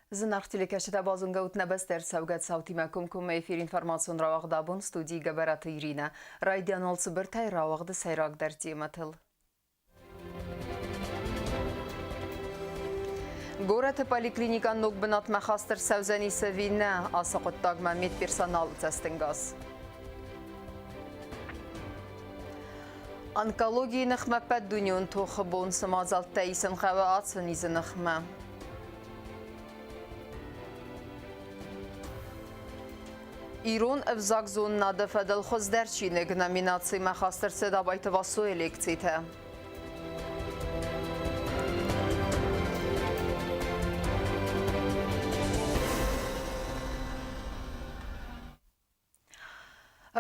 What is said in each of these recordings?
Զնարդիլեկաշտա բազուն գաուտ նաբաստեր սավգատ սավթիմա կումկում էվիր ինվարմացուն ռավաղդաբուն ստուդի գաբարատը իրինա, ռայդյան ոլցը բրթայ ռավաղդը սայրակ դարդի մտıl. Գորատը պալիկլինիկան նոգ բնատ մախաստր սավզանի սավինը ասաղոտ տագմա մետ պերսանալ ծաստնգաս. Անկալոգիի նխմա պәd դունյուն թոխը բոն սմազալ տայիսն խավա ացын իզը նխմա. İron evzak zonuna da fedel xozderçinek nominatsiya maxastır sedabaytı vasu elektrite.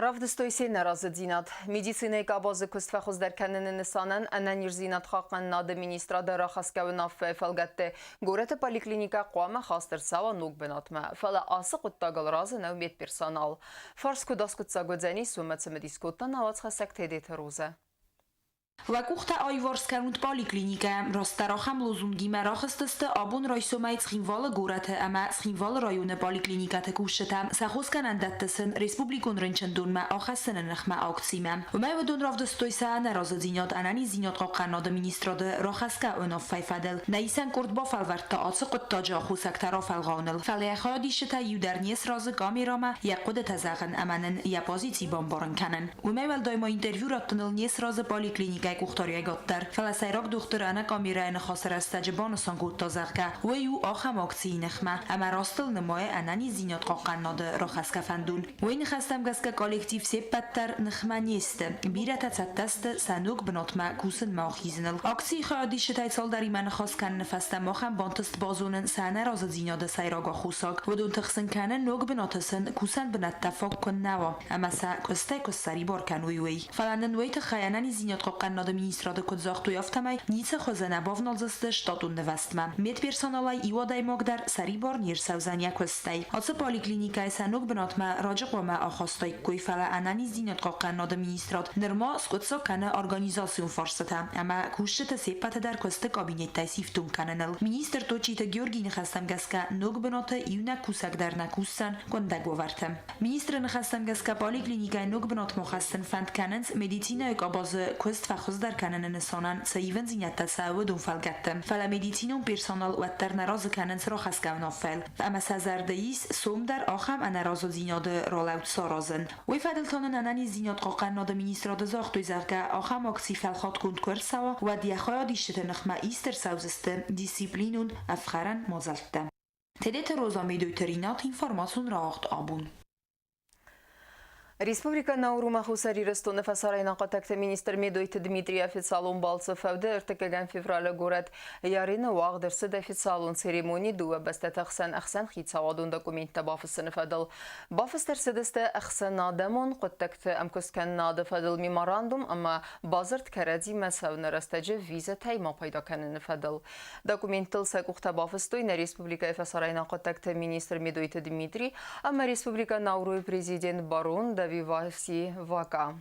Ravdistoy narazı dinat. Medisinaya qabazı kustfa xozderkanının nisanan anan yirzinat xaqan nadı ministrada raxaskavın affı felgatte gorete poliklinika qama xastır sava nog benatma. Fala ası quttagal razı nevmet personal. Fars kudaskutsa godzani sumetse mediskottan avats xasak tedet roza. Վակուղթա այվորսկարունդ պալիկլինիկա ռոստարախամ լոզունգի մերախստստը աբուն ռայսոմայց խինվալը գորաթը ամա խինվալը ռայոնը պալիկլինիկա թկուշտա սախոսկան անդատտսն ռեսպուբլիկոն ռնչնդուն մա ախասն նխմա ակցիմա ու դուն ռավդստոյսա նարազը զինյոտ անանի զինյոտ ყყანოდა ministrode ռոխասկա օնով ֆայֆադել նայսան կորդ բոֆալվարտա ացը qıttaca xusaktarov alğanıl fəliyə şita yudarnies razı kamerama yaqoda tazağın amanın ya pozitsiya bombarın kanın ու դայմա ինտերվյու ռատտնıl nies razı պալիկլինիկա Կուխտորիա գոտտար ֆալասայրակ դոկտորանը կամիրայնը խասարաստաճ բանսան գուտտազակա ու ախամ ակցիի նխմա ամարաստլ նմոյ անանի զինյոտ ყყանოდა ռոխասկա ֆանդուն ու նխաստամ գասկա կոլեկտիվ սեպատտար նխմանիստը բիրաթացատտստը սանուկ բնոտմա կուսն մախիզնլ ակցիի խադի շտայցալդարի ման խասկան նֆաստա մոխան բանտստ բազունն սաներ ազազինյոդը սայրագա խուսակ ու թխսն կանն նոգ բնոտասն կուսան բնատտաֆոկ կննավա ամասա կստայ կսարի բորկանուի ֆալանն ու թխայանանի զինյոտ ყყան Министрада кодзахту яфтамай ница хозана бавналзасты штатун невастма. Мед персоналай иодай могдар сарибор нирсавзания костай. Аца поликлиника санук бнатма раджиqoma ахастай койфала анани зинят қаққанада министрат нерма скотса кана организацион фарсата. Ама кушта сепата дар коста кабинеттай сифтун кананал. Министр точита Георгий нхастам гаска нук бната иуна кусак дар накуссан кондагвартам. Министр нхастам гаска поликлиника нук бнат мохастан фанд кананс медицина екабазы кост در کنن نسانان سیون زینت تساو دون فلگتم فلا مدیتینون پرسونال و تر نراز کنن سراخ از کون فل و اما سازردهیس سوم در آخم انراز زیناد رالوت سارازن و فدلتان انانی زیناد قاقن ناد مینیستراد زاختوی زرگه آخم اکسی فلخات کند کرد سوا و دیخواه دیشت نخمه ایستر سوزست دیسیپلینون افخرن مازلتم تدت روزا میدویترینات اینفارماسون راخت آبون Республика Наурuma Хусари Ростона Фасарайна Қатакта министр Медойты Дмитрий официалун Балцов Фавды ыртыкаган февраля город Ярина Уагдырсы официалун церемонии дуа бастат Ахсан Хитсавадун документта бафысыны фадыл. Бафыстар сыдысты Ахсан Адамон Қатакта Амкускан Нады фадыл меморандум, ама базырт каради масавны растаджы виза тайма пайдаканын фадыл. Документтыл сакухта бафыстой на Республика Фасарайна Қатакта министр Медойты Дмитрий, ама Республика Наурой президент Барон Виваси Вака.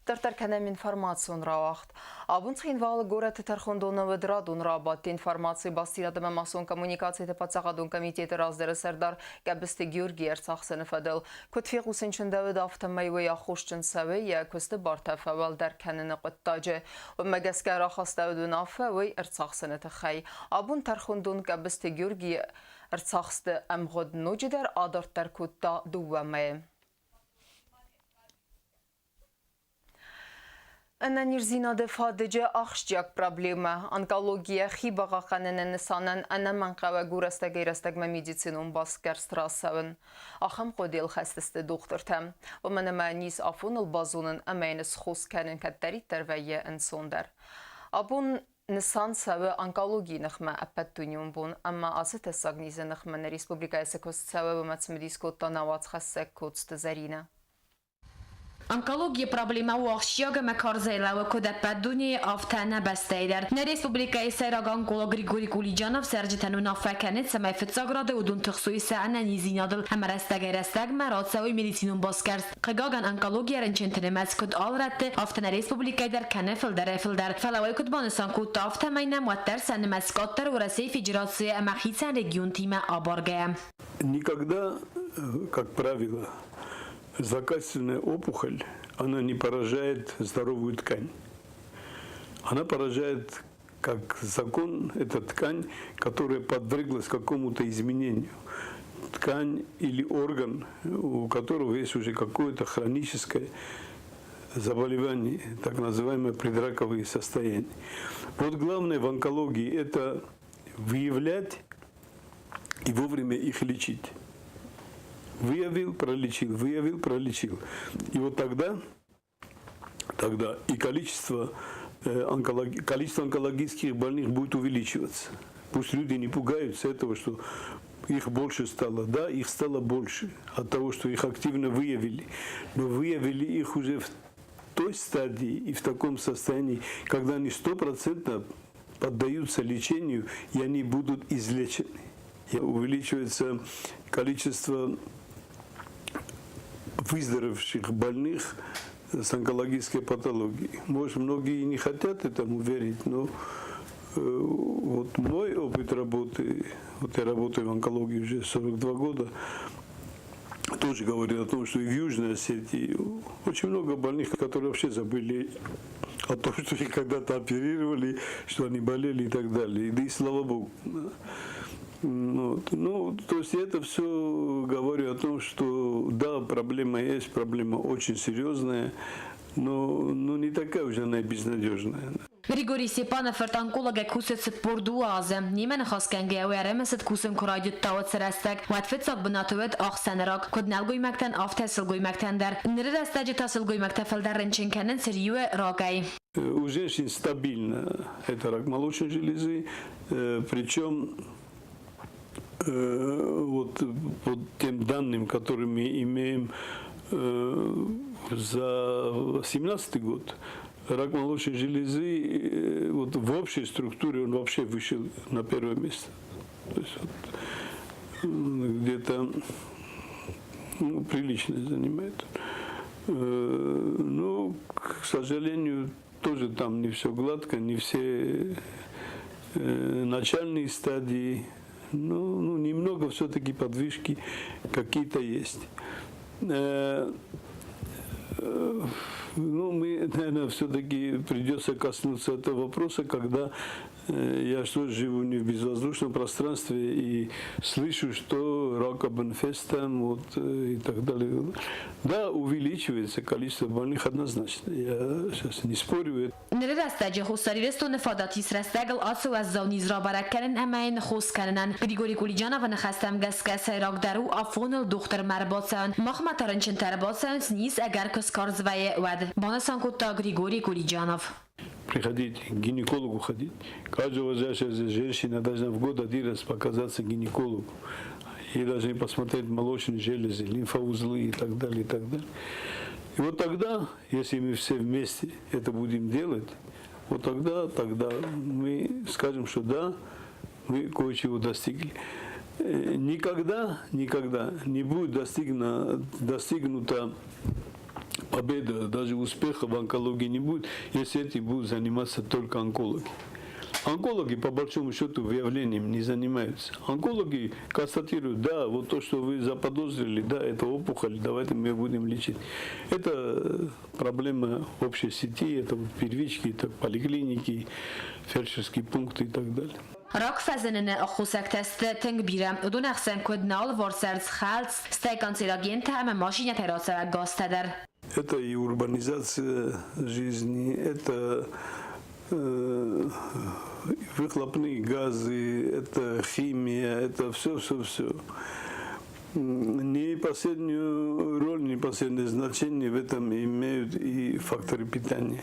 Тартар канам информацион равахт. Абун цхинвал город Тархондона ведрадун рабат информации бастирадама масон коммуникации тепацагадун комитеты раздары сардар габисты Георгий Эрцахсыны фадыл. Көтфег усенчундавы дафтамайвы я хушчын савы я көсті бартафавал дар каныны қыттажы. Өммәгәскә рахаставдун афавы Эрцахсыны тахай. Абун Тархондон габисты Георгий Эрцахсты амгод нуджидар адарттар кутта дуамай. Ana nirzinade fadece axşcak problema. Onkologiya xibağa qanının nisanan ana manqava gurasta geyrastagma medisinun baskar strasavın. Axam qodel xastiste doktortam. O mana manis afunul bazunun amaynis xus kanin kattarittar və ya insondar. Abun Nisan savı onkologiya nıxma appat dunyon bun, amma azı təsaqnizə nıxmanı Respublikaya kost savı və matsmediskotda navats xassak kodstı zarina. Онкология проблема уахшияга макарзайлава куда подуни афтана бастайдар. На республика Исайраг онколог Григорий Кулиджанов сержитану нафаканет самай фитсаграде удун тخصوصي سعنا نيزينادل همرستاگ مراد سوی مدیسینون باز کرد. قگاگن онкология رنچنتنه مسکد آل رد آفتن республика در کنفل در فلوی کد بانستان کد آفت مینم و در سن مسکات در ورسی فجراتسی امخیصن رگیون تیم آبارگه. Никогда, как правило, злокачественная опухоль, она не поражает здоровую ткань. Она поражает, как закон, эта ткань, которая подверглась какому-то изменению. Ткань или орган, у которого есть уже какое-то хроническое заболевание, так называемые предраковые состояния. Вот главное в онкологии – это выявлять и вовремя их лечить. Выявил, пролечил. И вот тогда и количество онкологических больных будет увеличиваться. Пусть люди не пугаются этого, что их больше стало. Да, их стало больше от того, что их активно выявили. Но выявили их уже в той стадии и в таком состоянии, когда они 100% поддаются лечению, и они будут излечены. И увеличивается количество выздоровевших больных с онкологической патологией. Может, многие не хотят этому верить, но вот мой опыт работы, вот я работаю в онкологии уже 42 года, тоже говорит о том, что и в Южной Осетии очень много больных, которые вообще забыли о том, что их когда-то оперировали, что они болели и так далее. Да и слава Богу. Вот. Ну, то есть это все говорю о том, что да, проблема есть, проблема очень серьезная, но не такая уже она и безнадежная. Григорий Степанов онколог кусет спорду азем. Нимен хаскенге уяремесет кусем курайдут тават срастак. Ватфетсак бнатовет ахсенрак. Код нелгой мактан афтасил гой мактандер. Нерестаджи тасил гой мактафел дарренченкенен серьюе рагай. У женщин стабильно это рак молочной железы, причем вот по тем данным, которые мы имеем за 2017 год, рак молочной железы вот в общей структуре он вообще вышел на первое место. То есть вот, где-то прилично занимает. Но, к сожалению, тоже там не все гладко, не все начальные стадии. Ну, немного все-таки подвижки какие-то есть. Ну, мы, наверное, все-таки придется коснуться этого вопроса, когда я что живу не в безвоздушном пространстве и слышу, что рак Абенфестом вот, и так далее. Да, увеличивается количество больных однозначно. Я сейчас не спорю. نرستاجی خوستاریرستو نفاداتیس رستگل آسو از زونیز را برکرن امین خوست کنن گریگوری کولیجانا و نخستم گسکه سیراک درو آفون دختر مرباطسان مخمت رنچن ترباطسان نیز اگر کس کارزوی ود بانسان کتا گریگوری کولیجانов. Приходить к гинекологу ходить. Каждая уважающаяся женщина должна в год один раз показаться гинекологу. И должны посмотреть молочные железы, лимфоузлы и так далее, и так далее. И вот тогда, если мы все вместе это будем делать, вот тогда мы скажем, что да, мы кое-чего достигли. Никогда не будет достигнута победа, даже успеха в онкологии не будет, если этим будут заниматься только онкологи. Онкологи, по большому счету, выявлением не занимаются. Онкологи констатируют, да, вот то, что вы заподозрили, да, это опухоль, давайте мы будем лечить. Это проблема общей сети, это вот первички, это поликлиники, фельдшерские пункты и так далее. راک فزنن اخوسک تست تنگ بیرم ادون اخسن کد نال ورسرز خالص ستایکان سیراگین تعم ماشین تراسر گاستدر. Это и урбанизация жизни, это выхлопные газы, это химия, это все. Не последнюю роль, не последнее значение в этом имеют и факторы питания.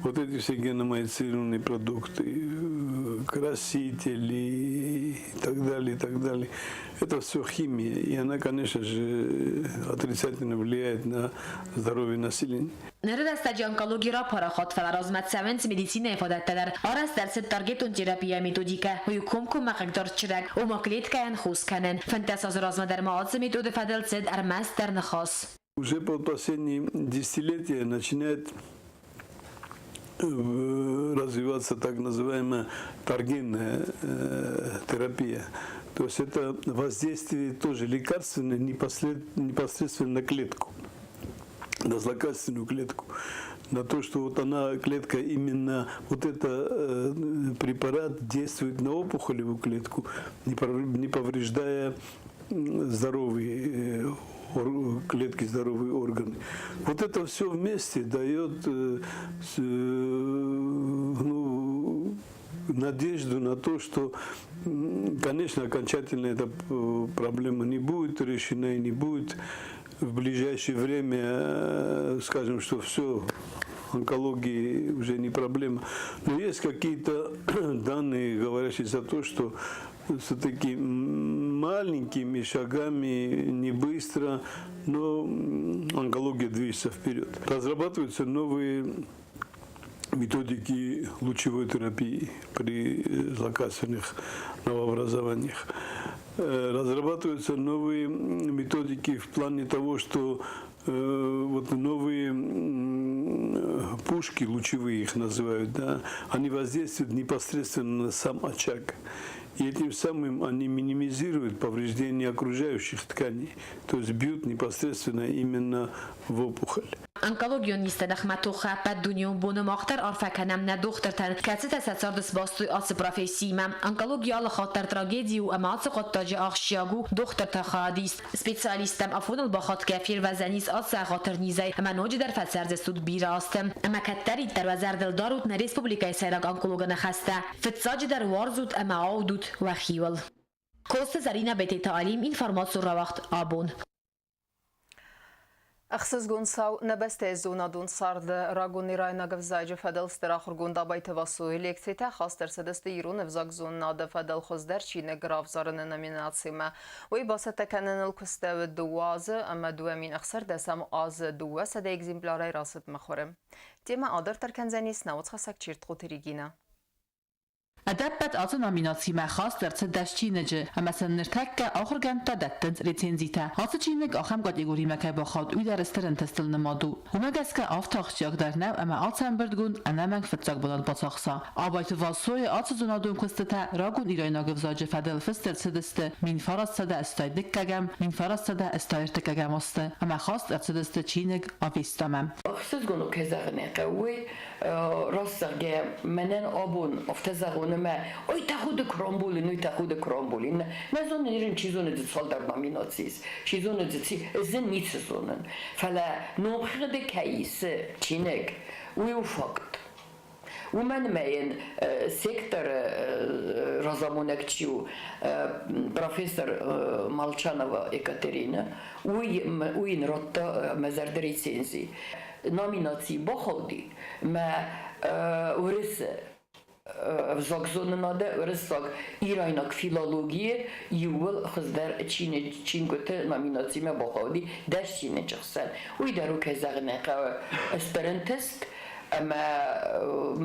Вот эти все геномодифицированные продукты, красители и так далее, и так далее. Это все химия, и она, конечно же, отрицательно влияет на здоровье населения. Nerede onkologiyra paraxat felarazmet sevent medisina ifadetteler. Aras derset targetun terapiya metodika ve yukum makdar çirek o maklet kayan khus kanen. Fantas az razmet maatse metode fadelsed ermas der nakhas. Уже под последние десятилетия начинает развиваться так называемая таргенная терапия. То есть это воздействие тоже лекарственное непосредственно на клетку, на злокачественную клетку, на то, что вот она, клетка, именно вот это препарат действует на опухолевую клетку, не повреждая здоровые клетки, здоровые органы. Вот это все вместе дает надежду на то, что, конечно, окончательно эта проблема не будет решена и не будет в ближайшее время, скажем, что все, онкологии уже не проблема. Но есть какие-то данные, говорящие за то, что все-таки маленькими шагами, не быстро, но онкология движется вперед. Разрабатываются новые методики лучевой терапии при злокачественных новообразованиях. Разрабатываются новые методики в плане того, что вот новые пушки лучевые их называют, да, они воздействуют непосредственно на сам очаг. И этим самым они минимизируют повреждения окружающих тканей, то есть бьют непосредственно именно в опухоль. Онкологiyon istedik matoxa pad dunyon bunu maqtar arfakanam na doktortan katsi tasarrus bastu as professimam onkologiya ala khatar tragediya و امات قطاج اخشیاگو دکتر تخادیست سپیشالیستم افون الباخات کفیر و زنیس از خاطر نیزای اما نوج در فسرز سود بیراستم اما کتری در وزارت دلدارود نه ریسپوبلیکای سیراگ انکولوگ نخسته فتساج در وارزود اما عودود و خیول کوست زرینه بیت تعلیم اینفورماسیون را وقت آبون أخصص جونساو نبسته زونا دون صارد راجوني راينا جفزاج فدل استراخر جوندا بيت وصوي لكتيتا خاص سدست يرون فزاج زون ناد فدل خزدر شين جراف زارن نميناتسي ما ويباسط كانن الكستاو الدواز أما دوا من أخسر دسام آز دوا سده إكزيمبلاري راست مخورم تيما آدر تركنزاني سناوت خسك چيرت خوتريجينا أدبت أصلا ناميناتي ما خاص در تدشتينجه اما سنرتك آخر جنتا دتنز ريتنزيتا هاسا چينك آخم قاتيگوري مكا باخاد وي در استرن تستل نمادو هما گسك آفتاخشياك در نو اما آتسان بردگون انامنگ فتساق بلال باتاخسا آبايت والسوي آتس زنادون كستتا راگون إيراينا گفزاج فدل فستر سدست من فراس سده استاي دكاگم من فراس سده استاير تكاگم است اما خاص در سدست چينك آفيستامم أخصص جونو كزغني قوي راستگه منن آبون افتزغون ما اوی تاخود کرامبولین اوی تاخود کرامبولین مزون نیرن چیزون دید سال در نامیناتسیز چیزون دید زن میتسونن فلا نوخد کیس چینک اوی ufakt ومن ماين سيكتور разомонекчиу профессор Молчанова Екатерина уин ротта мезард рецензии номинации боходи ма урис Zagzonada örszak iránynak filológia jól hozzá Çin kötő nominatíma bahadi ders Çin'e çıksın. Uydaru kezagnek esperantist ama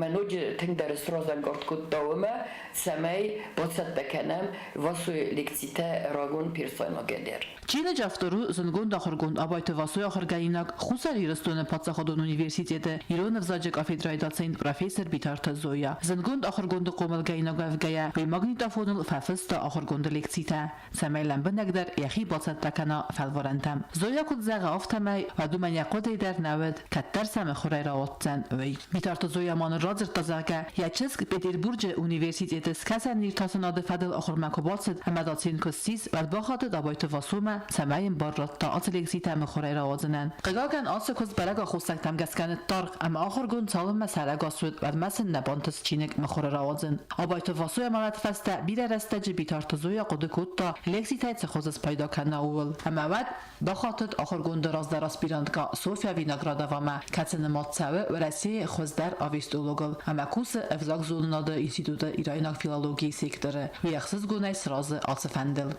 منوج تنگ در استرازن گرد کد دوما سمای بسات بکنم واسوی لکتیته راگون پیرساینا گدر. چین جفترو زنگون داخرگون آبایت واسوی آخرگایناک خصوصی رستون پاتساخدون انیورسیتیته ایران افزاجک آفیدرایداتسین پروفسور بیتارت زویا زنگون داخرگون قوملگایناک وفگایا به ماگنیتافون ففست آخرگون لکتیته سمای لمبنگ در یخی بسات بکنا فالورنتم زویا کد زغ آفتمای و دو من یقودی در نود کتر سم خوری راوتزن وی بیتارت زویا مان رازر تزاگه یا چسک پتربورج انیورسیتیته سکسن نیرتاسناد فدل آخر مکوباتسد امداتسین کستیز و باخات دابایت واسوما سمایم بارات تا آتلکسیته مخوری راوزنن قگاگن آسکوز برگا خوستکتم گسکن تارق اما آخر گون سالم مسئله گاسود و مسن نبانتس چینک مخوری راوزن آبایت واسوی مالت فسته بیره رستج بیتارت زویا قدکوت تا لکسیته تخوزس پیدا کنه اول اما ود باخاتد آخر گون دراز در اسپیرانتگا سوفیا ویناگرادا و ما کتن ماتسوه و رسی России Хоздер Авистологов, Амакуса Эвзак Золнада Института Ирайнак филологии секторы, Яхсыз Гунай сразу Ацефендел.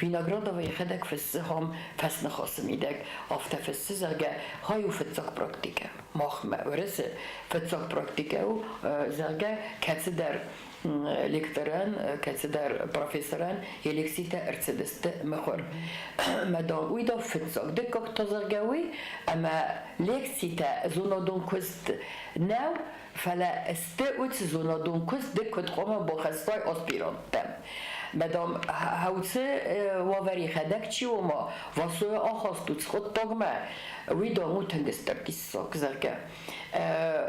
Виноградовые хедек фессихам феснахосмидек, афте фессизерге хаю фетзак практика. Махме вресе фетзак практикау зерге кецедер lektoren, ketseder professoren, eleksite ercedeste mejor. Madam uida fitzak de koktazargawi, ama leksite zonadon kust now, fala este ut zonadon kust de kotroma bokhastay aspirantem. Madam hauze waveri khadakchi wama vaso akhastut khotogma uida mutendester kissak zerge.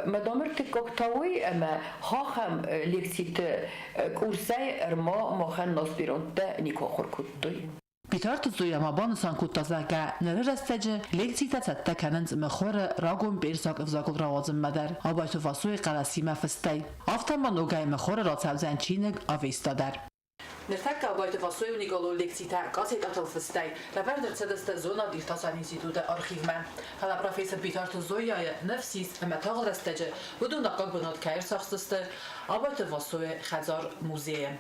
Madam ertikoktawi ama kham leksite kursay erma mohan aspirante nikokhor kuttoy. بیتارت زویا مابان سانکوت تازگه نرر استجه لیکسیتا تتا کنند مخور راگون بیرساک افزاکل روازم مدر آبایتو فاسوی قلسی مفستی آفتان من اوگای مخور را تبزن چینگ آویستا در نرتك آبایتو فاسوی و نیگالو لیکسیتا قاسیت اتل فستی لبر در صدست زونا دیرتاسان انستیتوت آرخیو من حالا پروفیسور بیتارت زویا نفسیس امتاغ رستجه بدون دقاق بناد کهر ساختست آبایتو فاسوی خزار موزیم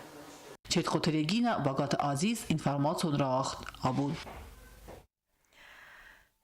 چیت خطرگینا باگات عزیز інформацію راخت абун.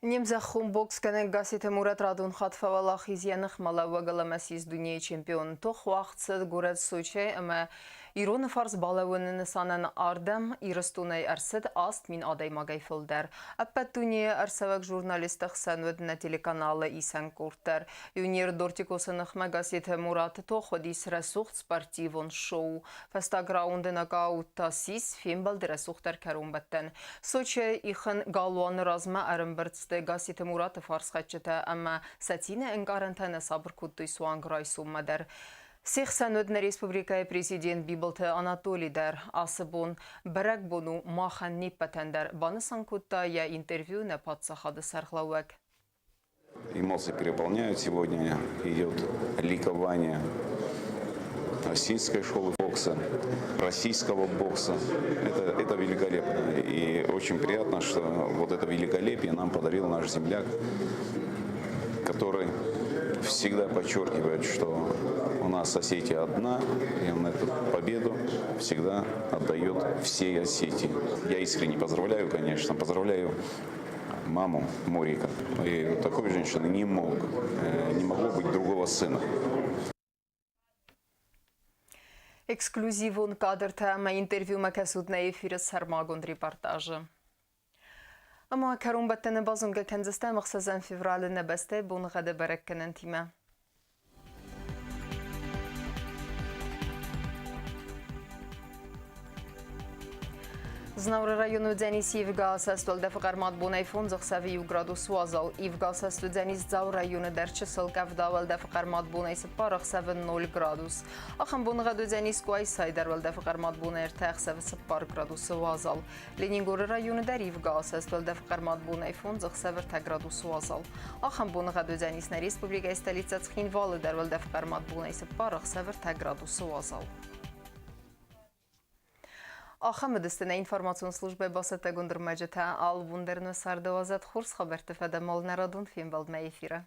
Немзахум бокс кенен гасите Мурат Радун хатфавала хизьянах малавагала масиз дуния чемпион. Тох вақтсыз гурат Сочи, ама Ирон фарз балавын санан ардам ирыстунай арсид аст мин адай магайфылдар. Аппат дуния арсавак журналистах санвадна телеканалы исен куртар. Юнир дортикосынах магасите Мурат тох вадис расухт спортивон шоу. Фаста граунды нокаутта сис фембалды расухтар карумбаттан. Сочи ихын галуан разма арымбыртсты гасите Мурат фарз хатчыта, ама сатина энгарантана сабр кудды суан грайсуммадар. Сехсанудна республикай президент Бибалты Анатолий дар асыбун бірак буну махан неппатандар баны санкутта я интервью на подсахады сархлауак. Эмоции переполняют. Сегодня идет ликование российской школы бокса, российского бокса. Это великолепно. И очень приятно, что вот это великолепие нам подарил наш земляк, который всегда подчеркивает, что у нас Осетия одна, и он эту победу всегда отдает всей Осетии. Я искренне поздравляю, конечно, поздравляю маму Морика. И такой женщины не могло быть другого сына. Эксклюзивун кадр тема интервью макасуд на эфире сармагон репортажа. اما کرون بتن بازونگه کنزسته مخصوصا فевраль نبسته بون غده برک کنن تیمه. Знавры району Дзенис Евгас астол дефақармат бунай фон захсави градус вазал. Евгас асту Дзенис зау району дерчесел кавдавал дефақармат бунай сапарах 7-0 градус. Ахам бун гаду Дзенис куай сайдарвал дефақармат бунай артах 7 градус вазал. Ленингор району дер Евгас астол дефақармат бунай фон захсавер 10 градус вазал. Ахам бун гаду Дзенис на республика столица Цхинвалы дарвал дефақармат бунай сапарах 7 градус вазал. آخر دستن اینفورماسیون служби باسط گندر مجته آل وندرن سردوازت خورس خبرت فدمال نرادون فیلم بالد افیره.